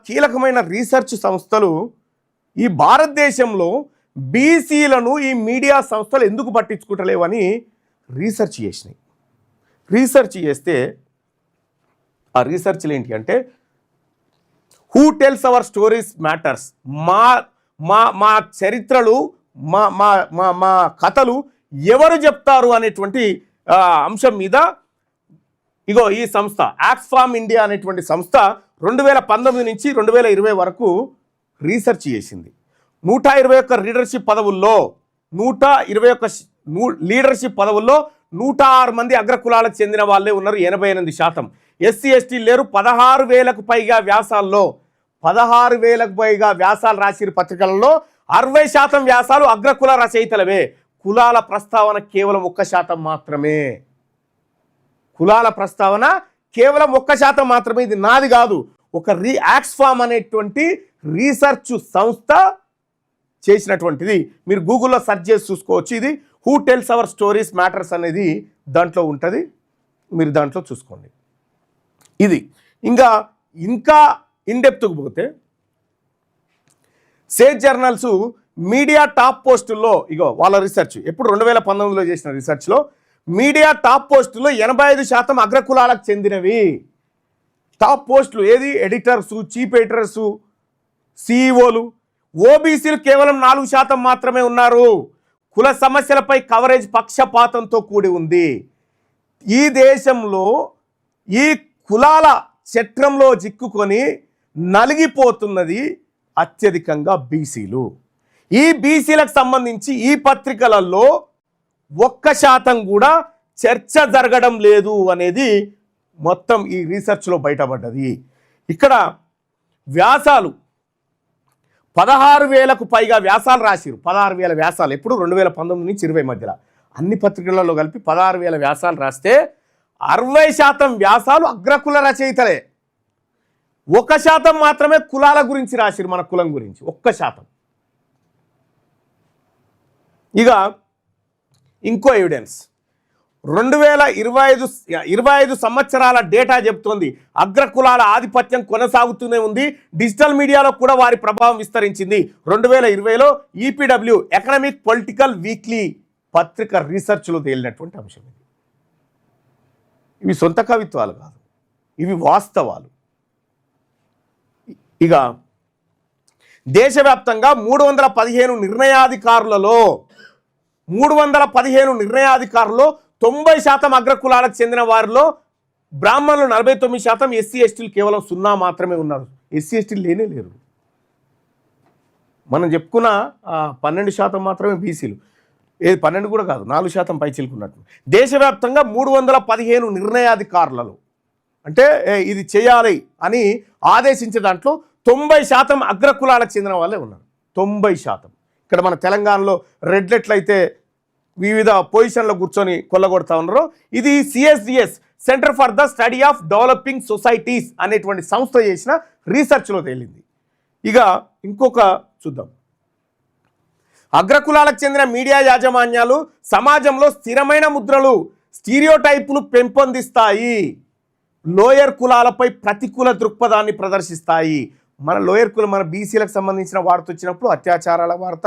కీలకమైన రీసెర్చ్ సంస్థలు ఈ భారతదేశంలో బీసీలను ఈ మీడియా సంస్థలు ఎందుకు పట్టించుకుంటలేవని రీసెర్చ్ చేసినాయి. రీసెర్చ్ చేస్తే ఆ రీసెర్చ్లు ఏంటి అంటే, who tells our stories matters, మా మా మా చరిత్రలు మా మా మా మా కథలు ఎవరు చెప్తారు అనేటువంటి అంశం మీద ఇగో ఈ సంస్థ ఆక్స్ఫామ్ ఇండియా అనేటువంటి సంస్థ 2019 నుంచి 2020 వరకు రీసెర్చ్ చేసింది. 121 లీడర్షిప్ పదవుల్లో 106 మంది అగ్రకులాలకు చెందిన వాళ్ళే ఉన్నారు, 88%. ఎస్సీ ఎస్టీ లేరు. 16,000కు పైగా వ్యాసాల్లో 16,000కు పైగా వ్యాసాలు రాసిన పత్రికలలో 60% వ్యాసాలు అగ్రకుల రచయితలవే. కులాల ప్రస్తావన కేవలం 1% మాత్రమే. కులాల ప్రస్తావన కేవలం 1% మాత్రమే. ఇది నాది కాదు, ఒక ఆక్స్ఫామ్ అనేటువంటి రీసెర్చ్ సంస్థ చేసినటువంటిది. మీరు గూగుల్లో సెర్చ్ చేసి చూసుకోవచ్చు. ఇది who tells our stories matters అనేది దాంట్లో ఉంటుంది, మీరు దాంట్లో చూసుకోండి. ఇది ఇంకా ఇన్డెప్త్కు పోతే సేజ్ జర్నల్స్ మీడియా టాప్ పోస్టుల్లో ఇగో వాళ్ళ రీసెర్చ్ ఎప్పుడు 2019లో చేసిన రీసెర్చ్లో మీడియా టాప్ పోస్టుల్లో 85% అగ్రకులాలకు చెందినవి. టాప్ పోస్టులు ఏది? ఎడిటర్సు, చీఫ్ ఎడిటర్సు, సిఇఓలు. ఓబీసీలు కేవలం 4% మాత్రమే ఉన్నారు. కుల సమస్యలపై కవరేజ్ పక్షపాతంతో కూడి ఉంది. ఈ దేశంలో ఈ కులాల చట్రంలో చిక్కుకొని నలిగిపోతున్నది అత్యధికంగా బీసీలు. ఈ బీసీలకు సంబంధించి ఈ పత్రికలలో 1% కూడా చర్చ జరగడం లేదు అనేది మొత్తం ఈ రీసెర్చ్లో బయటపడ్డది. ఇక్కడ వ్యాసాలు 16,000కు పైగా వ్యాసాలు రాసిరు. 16,000 వ్యాసాలు ఎప్పుడు 2019 నుంచి 20 మధ్యలో అన్ని పత్రికలలో కలిపి 16,000 వ్యాసాలు రాస్తే 60% వ్యాసాలు అగ్రకుల రచయితలే. 1% మాత్రమే కులాల గురించి రాసిరు, మన కులం గురించి 1%. ఇక ఇంకో ఎవిడెన్స్ 2025 సంవత్సరాల డేటా చెప్తోంది. అగ్రకులాల ఆధిపత్యం కొనసాగుతూనే ఉంది. డిజిటల్ మీడియాలో కూడా వారి ప్రభావం విస్తరించింది. 2020లో ఈపీడబ్ల్యూ ఎకనామిక్ పొలిటికల్ వీక్లీ పత్రిక రీసెర్చ్లో తేలినటువంటి అంశం ఇది. ఇవి సొంత కవిత్వాలు కాదు, ఇవి వాస్తవాలు. ఇక దేశవ్యాప్తంగా 315 నిర్ణయాధికారులలో 90% అగ్రకులాలకు చెందిన వారిలో బ్రాహ్మణులు 49%, ఎస్సీ ఎస్టీలు కేవలం 0 మాత్రమే ఉన్నారు. ఎస్సీ ఎస్టీలు లేరు. మనం చెప్పుకున్న 12% మాత్రమే బీసీలు. 12 కూడా కాదు, 4% పై చిలుకున్నట్టు. దేశవ్యాప్తంగా 315 నిర్ణయాధికారులలో అంటే ఇది చేయాలి అని ఆదేశించే దాంట్లో 90% అగ్రకులాలకు చెందిన వాళ్ళే ఉన్నారు. 90%. ఇక్కడ మన తెలంగాణలో రెడ్లెట్లయితే వివిధ పొజిషన్లో కూర్చొని కొల్లగొడతా ఉన్నారో ఇది CSDS centre for the study of developing societies అనేటువంటి సంస్థ చేసిన రీసెర్చ్లో తేలింది. ఇక ఇంకొక చూద్దాం. అగ్రకులాలకు చెందిన మీడియా యాజమాన్యాలు సమాజంలో స్థిరమైన ముద్రలు, స్టీరియోటైపులు పెంపొందిస్తాయి. లోయర్ కులాలపై ప్రతికూల దృక్పథాన్ని ప్రదర్శిస్తాయి. మన లోయర్ కులం, మన బీసీలకు సంబంధించిన వార్త వచ్చినప్పుడు అత్యాచారాల వార్త,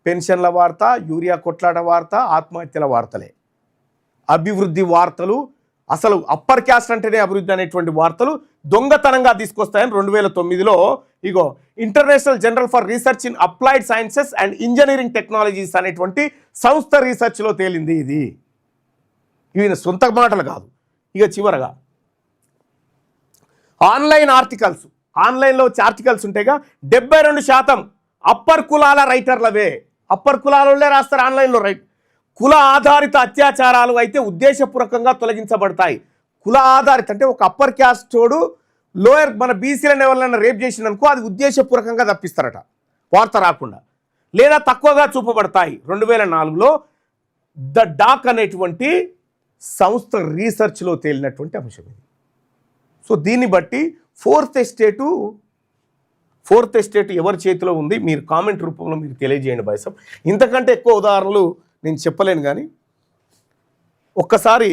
పెన్షన్ల వార్త, యూరియా కొట్లాట వార్త, ఆత్మహత్యల వార్తలే. అభివృద్ధి వార్తలు, అసలు అప్పర్ క్యాస్ట్ అంటేనే అభివృద్ధి అనేటువంటి వార్తలు దొంగతనంగా తీసుకొస్తాయని 2009లో ఇగో international journal for research in applied sciences and engineering technologies అనేటువంటి సంస్థ రీసెర్చ్లో తేలింది. ఇవి సొంత మాటలు కాదు. ఇక చివరగా ఆన్లైన్ ఆర్టికల్స్, ఆన్లైన్లో వచ్చే ఆర్టికల్స్ ఉంటాయిగా 72% అప్పర్ కులాల రైటర్లవే. అప్పర్ కులాలే రాస్తారు ఆన్లైన్లో. రైట్. కుల ఆధారిత అత్యాచారాలు అయితే ఉద్దేశపూర్వకంగా తొలగించబడతాయి. కుల ఆధారిత అంటే ఒక అప్పర్ క్యాస్ట్ తోడు లోయర్ మన బీసీలను ఎవరైనా రేప్ చేసిననుకో అది ఉద్దేశపూర్వకంగా తప్పిస్తారట, వార్త రాకుండా, లేదా తక్కువగా చూపబడతాయి. 2004లో ద డాక్ అనేటువంటి సంస్థ రీసెర్చ్లో తేలినటువంటి అంశం ఇది. సో దీన్ని బట్టి ఫోర్త్ ఎస్టేట్ ఎవరి చేతిలో ఉంది మీరు కామెంట్ రూపంలో మీరు తెలియజేయండి బాయ్సం. ఇంతకంటే ఎక్కువ ఉదాహరణలు నేను చెప్పలేను, కానీ ఒక్కసారి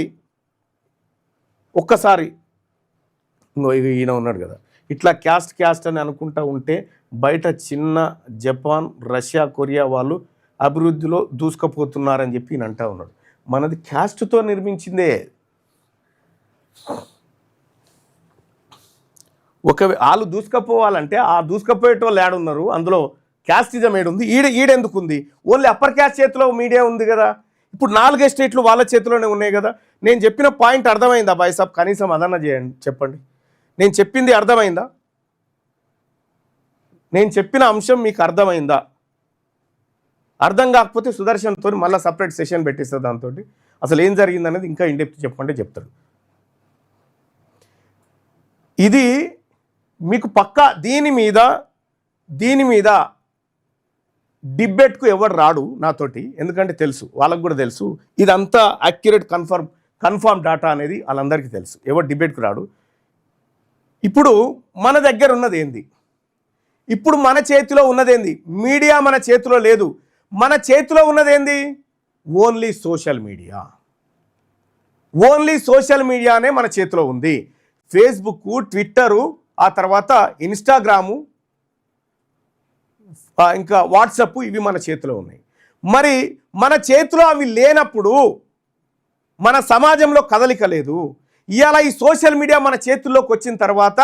ఈయన ఉన్నాడు కదా, ఇట్లా క్యాస్ట్ అని అనుకుంటా ఉంటే బయట చిన్న జపాన్, రష్యా, కొరియా వాళ్ళు అభివృద్ధిలో దూసుకుపోతున్నారని చెప్పి ఈయన అంటా ఉన్నాడు. మనది క్యాస్ట్తో నిర్మించిందే. వాళ్ళు దూసుకపోవాలంటే ఆ దూసుకపోయేటోళ్ళు ఏడున్నారు, అందులో క్యాస్టిజం ఏడుంది, ఈడెందుకు ఉంది? ఓన్లీ అప్పర్ క్యాస్ట్ చేతిలో మీడియా ఉంది కదా. ఇప్పుడు 4 ఎస్టేట్లు వాళ్ళ చేతిలోనే ఉన్నాయి కదా. నేను చెప్పిన పాయింట్ అర్థమైందా బాయ్ సాబ్? కనీసం అదన్నా చేయండి, చెప్పండి. నేను చెప్పింది అర్థమైందా? నేను చెప్పిన అంశం మీకు అర్థమైందా? అర్థం కాకపోతే సుదర్శన్తో మళ్ళీ సపరేట్ సెషన్ పెట్టిస్తుంది. దాంతో అసలు ఏం జరిగిందనేది ఇంకా ఇండెప్త్ చెప్పంటే చెప్తాడు. ఇది మీకు పక్కా దీని మీద డిబేట్కు ఎవరు రాడు నాతోటి, ఎందుకంటే తెలుసు, వాళ్ళకు కూడా తెలుసు ఇదంతా అక్యురేట్ కన్ఫర్మ్ డాటా అనేది వాళ్ళందరికీ తెలుసు. ఎవరు డిబేట్కు రాడు. ఇప్పుడు మన దగ్గర ఉన్నది ఏంది? ఇప్పుడు మన చేతిలో ఉన్నదేంది? మీడియా మన చేతిలో లేదు. మన చేతిలో ఉన్నదేంది? Only social media. Only social మీడియానే మన చేతిలో ఉంది. ఫేస్బుక్, ట్విట్టరు, ఆ తర్వాత ఇన్స్టాగ్రాము, ఇంకా వాట్సప్, ఇవి మన చేతిలో ఉన్నాయి. మరి మన చేతిలో అవి లేనప్పుడు మన సమాజంలో కదలిక లేదు. ఇవాళ ఈ సోషల్ మీడియా మన చేతుల్లోకి వచ్చిన తర్వాత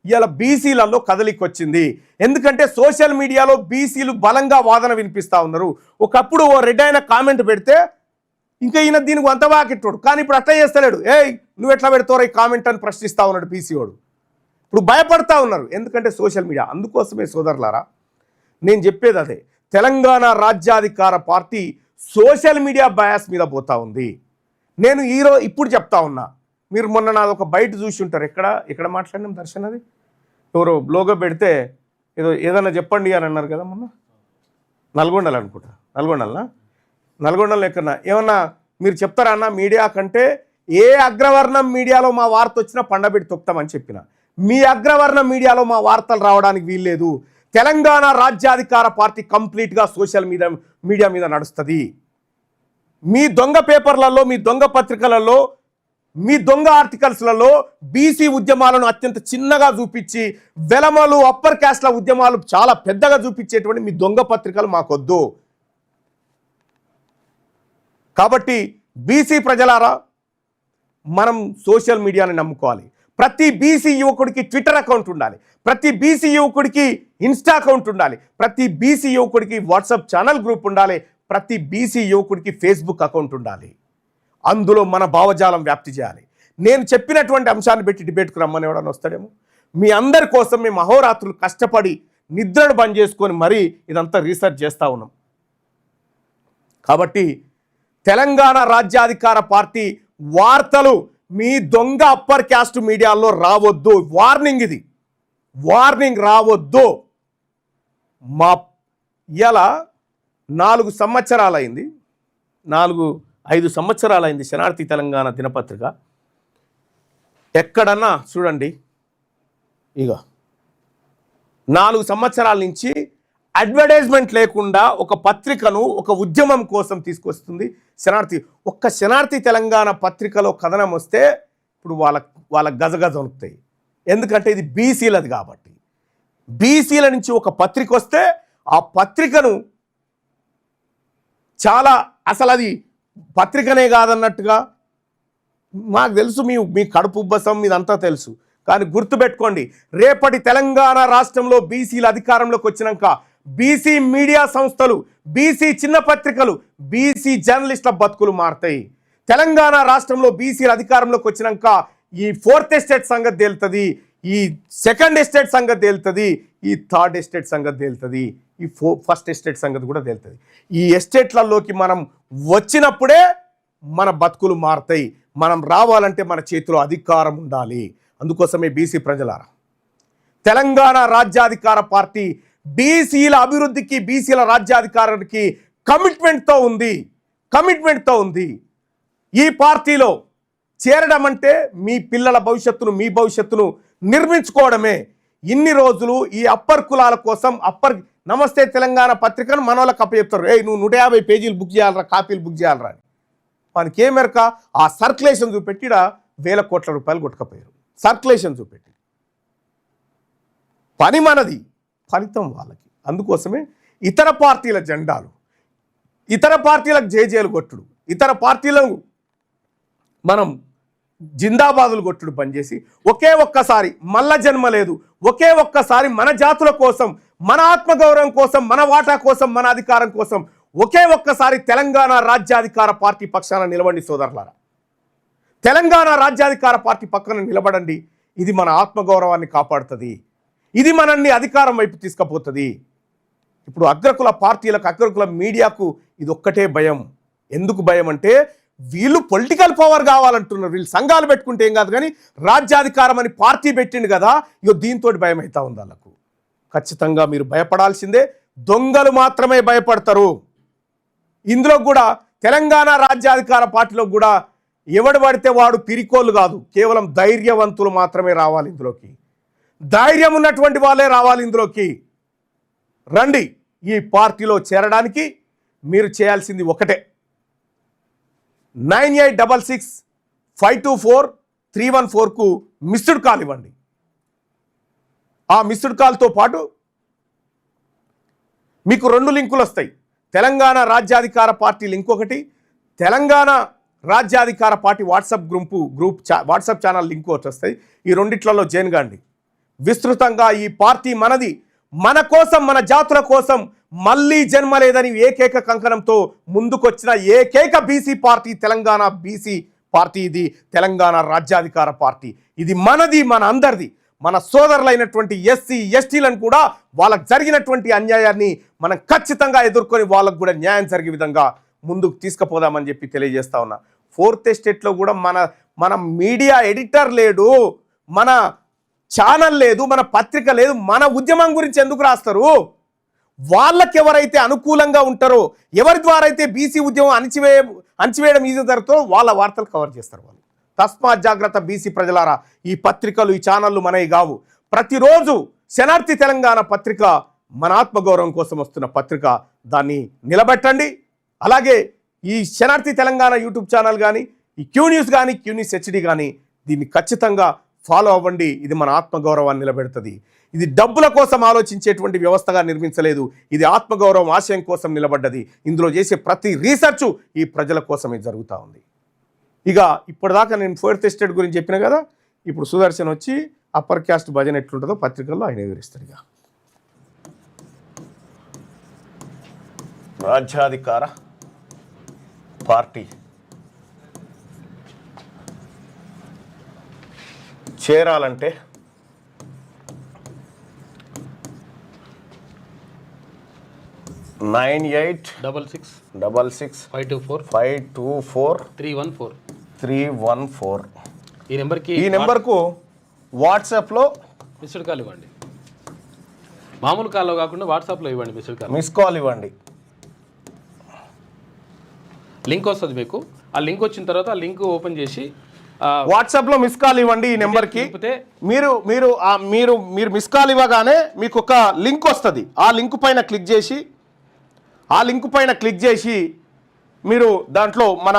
ఇవాళ బీసీలలో కదలిక వచ్చింది. ఎందుకంటే సోషల్ మీడియాలో బీసీలు బలంగా వాదన వినిపిస్తూ ఉన్నారు. ఒకప్పుడు ఓ రెడ్ అయిన కామెంట్ పెడితే ఇంకా ఈయన దీనికి అంత వాకెట్టాడు, కానీ ఇప్పుడు అట్లా చేస్తలేడు. నువ్వు ఎట్లా పెడతావు ఈ కామెంట్ అని ప్రశ్నిస్తూ ఉన్నాడు బీసీ వాడు. ఇప్పుడు భయపడతా ఉన్నారు, ఎందుకంటే సోషల్ మీడియా. అందుకోసమే సోదరులారా నేను చెప్పేది అదే, తెలంగాణ రాజ్యాధికార పార్టీ సోషల్ మీడియా బయాస్ మీద పోతా ఉంది. నేను ఇప్పుడు చెప్తా ఉన్నా, మీరు మొన్న నాది ఒక బయట చూసి ఉంటారు. ఎక్కడ మాట్లాడినాం దర్శన్, అది ఎవరో లోగో పెడితే ఏదన్నా చెప్పండి అని అన్నారు కదా మొన్న. నల్గొండలు అనుకుంటా, నల్గొండలో ఎక్కడన్నా ఏమన్నా మీరు చెప్తారా అన్న? మీడియా కంటే ఏ అగ్రవర్ణం మీడియాలో మా వార్త వచ్చినా పండబెట్టి తొక్తామని చెప్పిన. మీ అగ్రవర్ణం మీడియాలో మా వార్తలు రావడానికి వీల్లేదు. తెలంగాణ రాజ్యాధికార పార్టీ కంప్లీట్గా సోషల్ మీడియా మీద నడుస్తుంది. మీ దొంగ పేపర్లలో, మీ దొంగ పత్రికలలో, మీ దొంగ ఆర్టికల్స్లలో బీసీ ఉద్యమాలను అత్యంత చిన్నగా చూపించి, వెలమలు అప్పర్ క్యాస్ట్ల ఉద్యమాలు చాలా పెద్దగా చూపించేటువంటి మీ దొంగ పత్రికలు మాకొద్దు. కాబట్టి బీసీ ప్రజలారా, మనం సోషల్ మీడియాని నమ్ముకోవాలి. ప్రతి బీసీ యువకుడికి ట్విట్టర్ అకౌంట్ ఉండాలి, ప్రతి బీసీ యువకుడికి ఇన్స్టా అకౌంట్ ఉండాలి, ప్రతి బీసీ యువకుడికి వాట్సాప్ ఛానల్ గ్రూప్ ఉండాలి, ప్రతి బీసీ యువకుడికి ఫేస్బుక్ అకౌంట్ ఉండాలి. అందులో మన భావజాలం వ్యాప్తి చేయాలి. నేను చెప్పినటువంటి అంశాన్ని పెట్టి డిబేట్కు రమ్మని ఎవడని వస్తాడేమో. మీ అందరి కోసం మేము అహోరాత్రులు కష్టపడి నిద్రను బంద్ చేసుకొని మరీ ఇదంతా రీసెర్చ్ చేస్తూ ఉన్నాం. కాబట్టి తెలంగాణ రాజ్యాధికార పార్టీ వార్తలు మీ దొంగ అప్పర్ క్యాస్ట్ మీడియాలో రావద్దు. వార్నింగ్, ఇది వార్నింగ్, రావద్దు. మా ఇలా 4 సంవత్సరాలైంది, 4-5 సంవత్సరాలైంది శనార్థి తెలంగాణ దినపత్రిక. ఎక్కడన్నా చూడండి, ఇక 4 సంవత్సరాల నుంచి అడ్వర్టైజ్మెంట్ లేకుండా ఒక పత్రికను ఒక ఉద్యమం కోసం తీసుకొస్తుంది శనార్థి. ఒక్క శనార్థి తెలంగాణ పత్రికలో కథనం వస్తే ఇప్పుడు వాళ్ళ గజగజ వణుకుతాయి. ఎందుకంటే ఇది బీసీలది కాబట్టి. బీసీల నుంచి ఒక పత్రిక వస్తే ఆ పత్రికను చాలా, అసలు అది పత్రికనే కాదన్నట్టుగా మాకు తెలుసు. మీ కడుపు ఉబ్బసం ఇదంతా తెలుసు. కానీ గుర్తుపెట్టుకోండి, రేపటి తెలంగాణ రాష్ట్రంలో బీసీల అధికారంలోకి వచ్చినాక బీసీ మీడియా సంస్థలు, బీసీ చిన్న పత్రికలు, బీసీ జర్నలిస్టుల బతుకులు మారుతాయి. తెలంగాణ రాష్ట్రంలో బీసీల అధికారంలోకి వచ్చినాక ఈ 4th ఎస్టేట్ సంగతి తేలుతుంది, ఈ 2nd ఎస్టేట్ సంగతి తేలుతుంది, ఈ 3rd ఎస్టేట్ సంగతి తేలుతుంది, ఈ 1st ఎస్టేట్ సంగతి కూడా తేలుతుంది. ఈ ఎస్టేట్లలోకి మనం వచ్చినప్పుడే మన బతుకులు మారుతాయి. మనం రావాలంటే మన చేతిలో అధికారం ఉండాలి. అందుకోసమే బీసీ ప్రజలారా, తెలంగాణ రాజ్యాధికార పార్టీ బీసీల అభివృద్ధికి, బీసీల రాజ్యాధికారానికి కమిట్మెంట్తో ఉంది. ఈ పార్టీలో చేరడం అంటే మీ పిల్లల భవిష్యత్తును, మీ భవిష్యత్తును నిర్మించుకోవడమే. ఇన్ని రోజులు ఈ అప్పర్ కులాల కోసం నమస్తే తెలంగాణ పత్రికను మనోళ్ళకి అప్పచెప్తారు. నువ్వు 150 పేజీలు బుక్ చేయాలరా, కాపీలు బుక్ చేయాలరా అని. మనకి ఏమెరక ఆ సర్క్యులేషన్ చూపెట్టి 1,000 కోట్ల రూపాయలు కొట్టుకపోయారు. సర్క్యులేషన్ చూపెట్టి పని మనది, ఫలితం వాళ్ళకి. అందుకోసమే ఇతర పార్టీల జెండాలు, ఇతర పార్టీలకు జేజేలు కొట్టుడు, ఇతర పార్టీలను మనం జిందాబాదులు కొట్టుడు పనిచేసి ఒకే ఒక్కసారి మల్ల జన్మ లేదు, ఒకే ఒక్కసారి మన జాతుల కోసం, మన ఆత్మగౌరవం కోసం, మన వాటా కోసం, మన అధికారం కోసం ఒకే ఒక్కసారి తెలంగాణ రాజ్యాధికార పార్టీ పక్షాన నిలబండి సోదరులారా. తెలంగాణ రాజ్యాధికార పార్టీ పక్కన నిలబడండి. ఇది మన ఆత్మగౌరవాన్ని కాపాడుతుంది, ఇది మనల్ని అధికారం వైపు తీసుకుపోతుంది. ఇప్పుడు అగ్రకుల పార్టీలకు, అగ్రకుల మీడియాకు ఇది ఒక్కటే భయం. ఎందుకు భయం అంటే వీళ్ళు పొలిటికల్ పవర్ కావాలంటున్నారు. వీళ్ళు సంఘాలు పెట్టుకుంటే ఏం కాదు, కానీ రాజ్యాధికారం అని పార్టీ పెట్టిండు కదా, ఇగో దీంతో భయం అవుతా ఉంది వాళ్ళకు. ఖచ్చితంగా మీరు భయపడాల్సిందే. దొంగలు మాత్రమే భయపడతారు. ఇందులో కూడా తెలంగాణ రాజ్యాధికార పార్టీలో కూడా ఎవడు పడితే వాడు పిరికోళ్ళు కాదు, కేవలం ధైర్యవంతులు మాత్రమే రావాలి ఇందులోకి. ధైర్యం ఉన్నటువంటి వాళ్ళే రావాలి ఇందులోకి. రండి, ఈ పార్టీలో చేరడానికి మీరు చేయాల్సింది ఒకటే, 9866524314కు మిస్డ్ కాల్ ఇవ్వండి. ఆ మిస్డ్ కాల్తో పాటు మీకు 2 లింకులు వస్తాయి. తెలంగాణ రాజ్యాధికార పార్టీ లింక్ ఒకటి, తెలంగాణ రాజ్యాధికార పార్టీ వాట్సాప్ ఛానల్ లింక్ ఒకటి వస్తాయి. ఈ రెండిట్లలో జాయిన్ కాండి. విస్తృతంగా ఈ పార్టీ మనది, మన కోసం, మన జాతుల కోసం మళ్ళీ జన్మ లేదని ఏకైక కంకణంతో ముందుకొచ్చిన ఏకైక BC party Telangana BC party. ఇది తెలంగాణ రాజ్యాధికార పార్టీ. ఇది మనది, మన అందరిది. మన సోదరులైనటువంటి ఎస్సీ ఎస్టీలను కూడా వాళ్ళకు జరిగినటువంటి అన్యాయాన్ని మనం ఖచ్చితంగా ఎదుర్కొని వాళ్ళకు కూడా న్యాయం జరిగే విధంగా ముందుకు తీసుకుపోదామని చెప్పి తెలియజేస్తా ఉన్నా. 4th ఎస్టేట్లో కూడా మన మీడియా ఎడిటర్ లేడు, మన ఛానల్ లేదు, మన పత్రిక లేదు. మన ఉద్యమం గురించి ఎందుకు రాస్తారు? వాళ్ళకి ఎవరైతే అనుకూలంగా ఉంటారో, ఎవరి ద్వారా అయితే బీసీ ఉద్యమం అణచివేయడం ఈజీ జరుగుతుందో వాళ్ళ వార్తలు కవర్ చేస్తారు వాళ్ళు. తస్మాత్ జాగ్రత్త బీసీ ప్రజలారా. ఈ పత్రికలు, ఈ ఛానళ్ళు మనవి కావు. ప్రతిరోజు శనార్థి తెలంగాణ పత్రిక మన ఆత్మగౌరవం కోసం వస్తున్న పత్రిక. దాన్ని నిలబెట్టండి. అలాగే ఈ శనార్థి తెలంగాణ యూట్యూబ్ ఛానల్ కానీ, ఈ క్యూ న్యూస్ కానీ, క్యూ న్యూస్ హెచ్డి కానీ దీన్ని ఖచ్చితంగా ఫాలో అవ్వండి. ఇది మన ఆత్మగౌరవాన్ని నిలబెడుతుంది. ఇది డబ్బుల కోసం ఆలోచించేటువంటి వ్యవస్థగా నిర్మించలేదు. ఇది ఆత్మగౌరవం, ఆశయం కోసం నిలబడ్డది. ఇందులో చేసే ప్రతి రీసెర్చ్ ఈ ప్రజల కోసమే జరుగుతూ ఉంది. ఇక ఇప్పటిదాకా నేను 4th ఎస్టేట్ గురించి చెప్పిన కదా, ఇప్పుడు సుదర్శన్ వచ్చి అప్పర్ క్యాస్ట్ భజన ఎట్లుంటుందో పత్రికల్లో ఆయన వివరిస్తాడు. ఇక రాజ్యాధికార పార్టీ చేరాలంటే 9866524314 ఈ నెంబర్కు వాట్సాప్లో మిస్డ్ కాల్ ఇవ్వండి. మామూలు కాల్లో కాకుండా వాట్సాప్లో ఇవ్వండి. మిస్ కాల్ ఇవ్వండి. లింక్ వస్తుంది మీకు. ఆ లింక్ వచ్చిన తర్వాత ఆ లింక్ ఓపెన్ చేసి వాట్సాప్లో మిస్ కాల్ ఇవ్వండి. ఈ నెంబర్కి మీరు మీరు మీరు మీరు మిస్ కాల్ ఇవ్వగానే మీకు ఒక లింక్ వస్తుంది. ఆ లింక్ పైన క్లిక్ చేసి మీరు దాంట్లో మన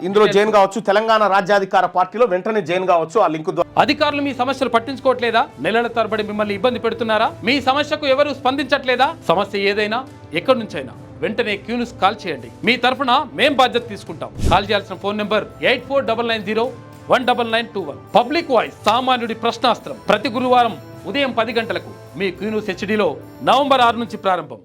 ఇందులో జాయిన్ కావచ్చు. తెలంగాణ రాజ్యాధికార పార్టీలో వెంటనే జాయిన్ కావచ్చు ఆ లింక్ ద్వారా. అధికారులు మీ సమస్యలు పట్టించుకోవట్లేదా? నెలల తరబడి మిమ్మల్ని ఇబ్బంది పెడుతున్నారా? మీ సమస్యకు ఎవరు స్పందించట్లేదా? సమస్య ఏదైనా ఎక్కడి నుంచైనా వెంటనే క్యూ న్యూస్ కాల్ చేయండి. మీ తరఫున మేం బాధ్యత తీసుకుంటాం. కాల్ చేయాల్సిన ఫోన్ నెంబర్ 8499019921. పబ్లిక్ వాయిస్, సామాన్యుడి ప్రశ్నాస్త్రం. ప్రతి గురువారం ఉదయం 10 గంటలకు మీ క్యూ న్యూస్ హెచ్డీలో నవంబర్ 6 నుంచి ప్రారంభం.